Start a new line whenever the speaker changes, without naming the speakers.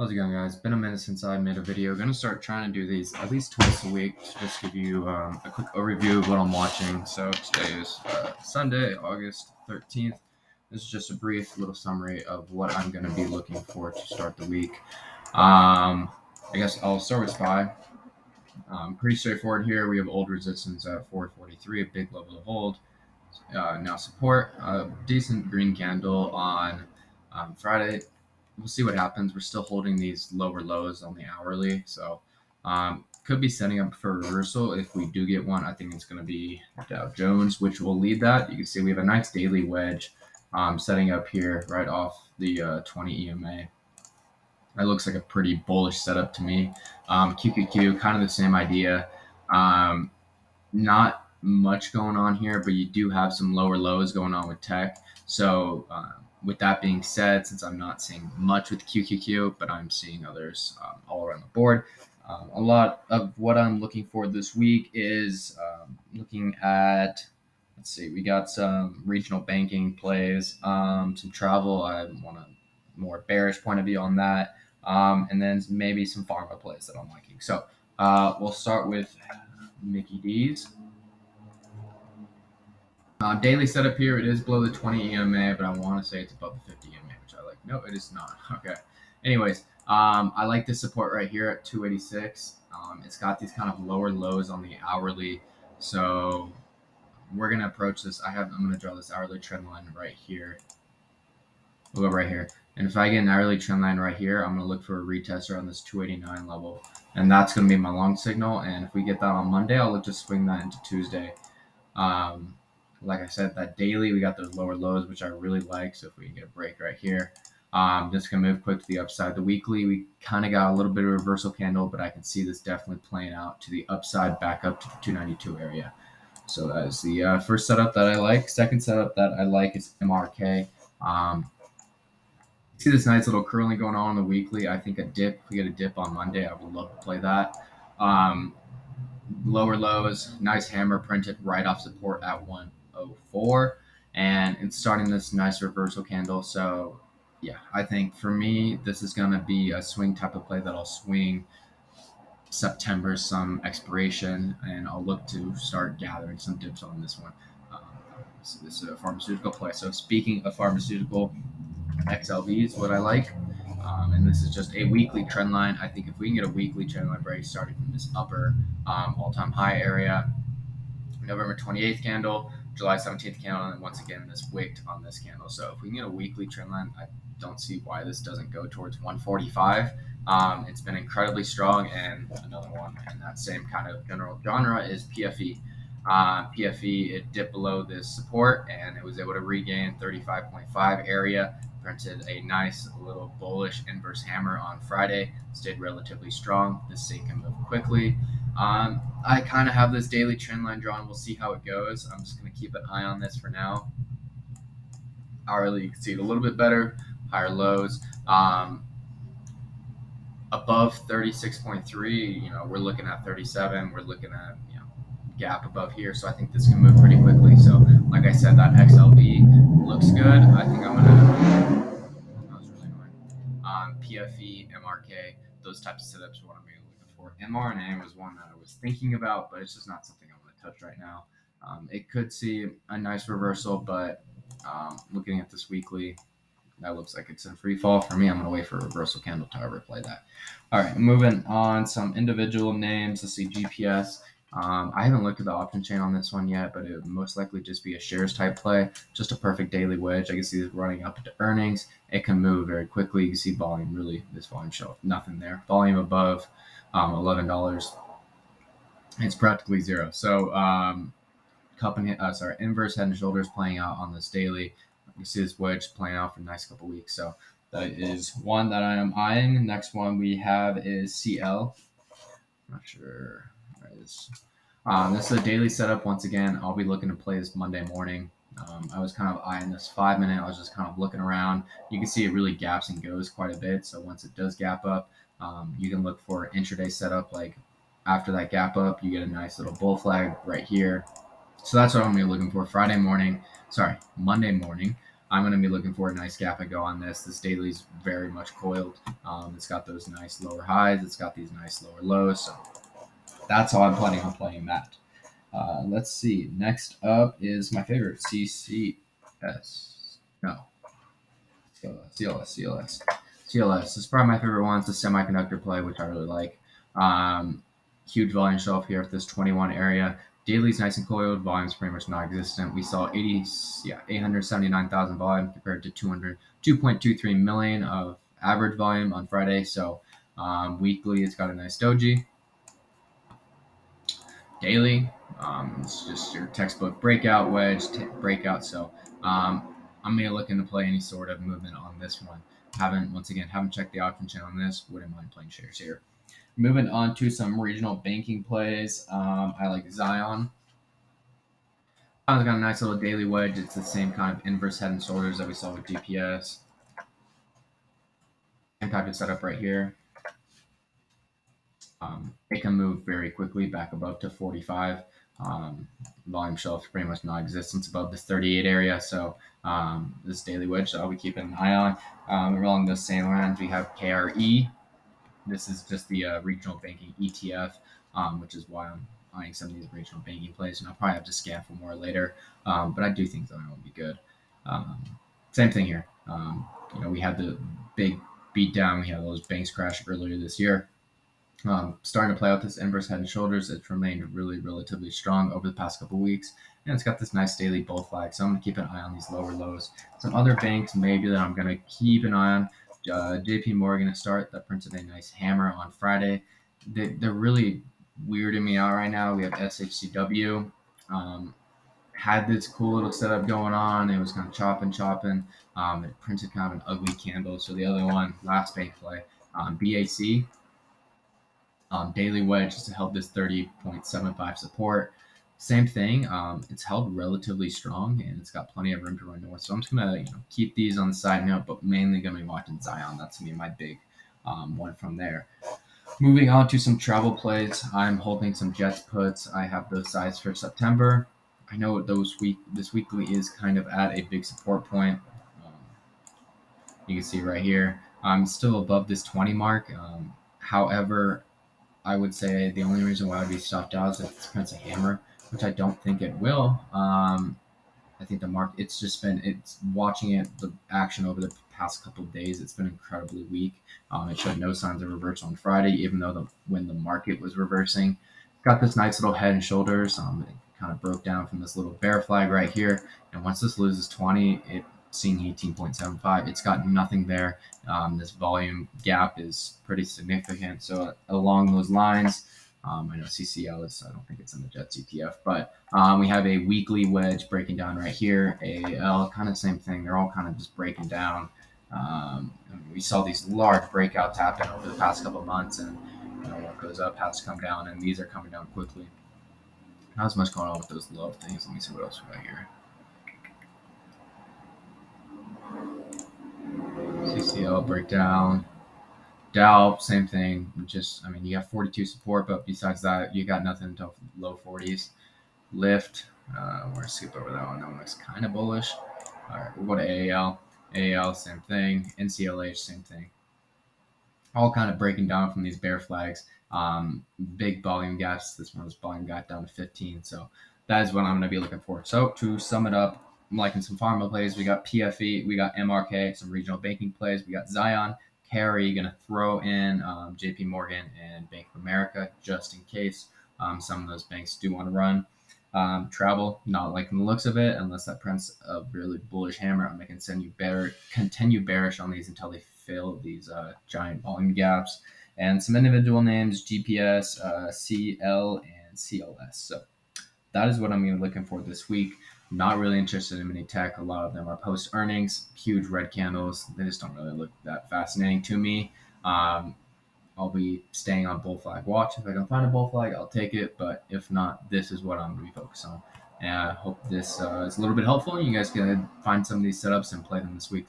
How's it going, guys? Been a minute since I made a video. Gonna start trying to do these at least twice a week to just give you a quick overview of what I'm watching. So today is Sunday, August 13th. This is just a brief little summary of what I'm gonna be looking for to start the week. I guess I'll start with SPY. Pretty straightforward here. We have old resistance at 443, a big level to hold. Now support, a decent green candle on Friday. We'll see what happens. We're still holding these lower lows on the hourly, so could be setting up for a reversal. If we do get one, I think it's going to be Dow Jones, which will lead that. You can see we have a nice daily wedge setting up here right off the 20 EMA. That looks like a pretty bullish setup to me. QQQ, kind of the same idea. Not much going on here, but you do have some lower lows going on with tech. So with that being said, since I'm not seeing much with QQQ, but I'm seeing others all around the board, a lot of what I'm looking for this week is looking at, let's see, we got some regional banking plays, some travel. I want a more bearish point of view on that. And then maybe some pharma plays that I'm liking. So we'll start with Mickey D's. Daily setup here, it is below the 20 EMA, but I want to say it's above the 50 EMA, which I like. No, it is not. Okay. Anyways, I like this support right here at 286. It's got these kind of lower lows on the hourly. So we're going to approach this. I'm going to draw this hourly trend line right here. We'll go right here. And if I get an hourly trend line right here, I'm going to look for a retest around this 289 level. And that's going to be my long signal. And if we get that on Monday, I'll look to swing that into Tuesday. Like I said, that daily, we got those lower lows, which I really like. So if we can get a break right here, just going to move quick to the upside. The weekly, we kind of got a little bit of a reversal candle, but I can see this definitely playing out to the upside back up to the 292 area. So that is the first setup that I like. Second setup that I like is MRK. See this nice little curling going on the weekly. I think if we get a dip on Monday, I would love to play that. Lower lows, nice hammer printed right off support at 104, and it's starting this nice reversal candle. So yeah, I think for me, this is going to be a swing type of play that I'll swing September, some expiration, and I'll look to start gathering some dips on this one. So this is a pharmaceutical play. So speaking of pharmaceutical, XLV is what I like. And this is just a weekly trend line. I think if we can get a weekly trend line break starting from this upper all-time high area, November 28th candle, July 17th candle, and once again this wicked on this candle. So if we can get a weekly trend line, I don't see why this doesn't go towards 145. It's been incredibly strong, and another one in that same kind of general genre is PFE. PFE, it dipped below this support, and it was able to regain 35.5 area. Printed a nice little bullish inverse hammer on Friday. Stayed relatively strong. This thing can move quickly. I kind of have this daily trend line drawn. We'll see how it goes. I'm just going to keep an eye on this for now. Hourly, you can see it a little bit better. Higher lows. Above 36.3, we're looking at 37. We're looking at, gap above here. So I think this can move pretty quickly. So like I said, that XLV looks good. I think I'm going to, that was really annoying. PFE, MRK, those types of setups are what I'm really looking for. mRNA was one that I was thinking about, but it's just not something I want to touch right now. It could see a nice reversal, but looking at this weekly, that looks like it's in free fall. For me, I'm going to wait for a reversal candle to replay that. All right, moving on, some individual names. Let's see, GPS. I haven't looked at the option chain on this one yet, but it would most likely just be a shares type play. Just a perfect daily wedge. I can see this running up into earnings. It can move very quickly. You can see volume, really, this volume show nothing there. Volume above $11. It's practically zero. So inverse head and shoulders playing out on this daily. You see this wedge playing out for the next couple weeks. So that is one that I am eyeing. Next one we have is CL. I'm not sure. This is a daily setup. Once again, I'll be looking to play this Monday morning. I was kind of eyeing this 5 minute. I was just kind of looking around. You can see it really gaps and goes quite a bit. So once it does gap up, you can look for an intraday setup. Like after that gap up, you get a nice little bull flag right here. So that's what I'm going to be looking for Monday morning. I'm going to be looking for a nice gap and go on this. This daily's very much coiled. It's got those nice lower highs. It's got these nice lower lows. So that's how I'm planning on playing that. Let's see. Next up is my favorite, CCS. No, CLS. This is probably my favorite one. It's a semiconductor play, which I really like. Um, Huge volume show up here at this 21 area. Daily's nice and coiled. Volume's pretty much non-existent. We saw 879,000 volume compared to 2.23 million of average volume on Friday. So weekly, it's got a nice doji. Daily, it's just your textbook breakout wedge breakout. So I'm gonna look into play any sort of movement on this one. Haven't checked the option channel on this. Wouldn't mind playing shares here. Moving on to some regional banking plays. I like Zion. Zion's got a nice little daily wedge. It's the same kind of inverse head and shoulders that we saw with GPS. Same type of setup right here. It can move very quickly back above to 45. Volume shelf pretty much non-existent above this 38 area. So this daily wedge I'll be keeping an eye on. Along those same lines, we have KRE. This is just the regional banking ETF, which is why I'm eyeing some of these regional banking plays, and I'll probably have to scan for more later. But I do think that will be good. Same thing here. We had the big beat down. We had those banks crash earlier this year. Starting to play out this inverse head and shoulders. It's remained really relatively strong over the past couple of weeks, and it's got this nice daily bull flag. So I'm going to keep an eye on these lower lows. Some other banks maybe that I'm going to keep an eye on. JP Morgan to start, that printed a nice hammer on Friday. They're really weirding me out right now. We have SHCW. Had this cool little setup going on. It was kind of chopping. It printed kind of an ugly candle. So the other one, last bank play, BAC. Daily wedge just to help this 30.75 support. Same thing. It's held relatively strong and it's got plenty of room to run north. So I'm just gonna keep these on the side note, but mainly gonna be watching Zion. That's gonna be my big one from there. Moving on to some travel plays. I'm holding some Jets puts. I have those sides for September. I know this weekly is kind of at a big support point. You can see right here. I'm still above this 20 mark. However, I would say the only reason why I'd be stopped out is if it prints a hammer, which I don't think it will. I think the market, it's watching the action over the past couple of days, it's been incredibly weak. It showed no signs of reversal on Friday, even though when the market was reversing. Got this nice little head and shoulders. It kind of broke down from this little bear flag right here. And once this loses 20, it's seeing 18.75. It's got nothing there. This volume gap is pretty significant. So along those lines, I know CCL is, I don't think it's in the Jets ETF, but we have a weekly wedge breaking down right here. AL, kind of same thing. They're all kind of just breaking down. We saw these large breakouts happen over the past couple of months, and what goes up has to come down, and these are coming down quickly. Not as much going on with those low things. Let me see what else we got here. CCL breakdown. Dow, same thing. You have 42 support, but besides that, you got nothing until low 40s. Lift, we're going to skip over that one. That one looks kind of bullish. All right, we'll go to AAL. AAL, same thing. NCLH, same thing. All kind of breaking down from these bear flags. Big volume gaps. This one was volume gap down to 15. So that is what I'm going to be looking for. So to sum it up, I'm liking some pharma plays. We got PFE, we got MRK, some regional banking plays. We got Zion, Carry, going to throw in JP Morgan and Bank of America just in case some of those banks do want to run. Travel, not liking the looks of it unless that prints a really bullish hammer. I'm going to continue bearish on these until they fill these giant volume gaps. And some individual names, GPS, CL, and CLS. So that is what I'm going to be looking for this week. Not really interested in mini tech. A lot of them are post earnings, huge red candles. They just don't really look that fascinating to me. I'll be staying on bull flag watch. If I can find a bull flag, I'll take it. But if not, this is what I'm going to be focused on. And I hope this is a little bit helpful. You guys can find some of these setups and play them this week.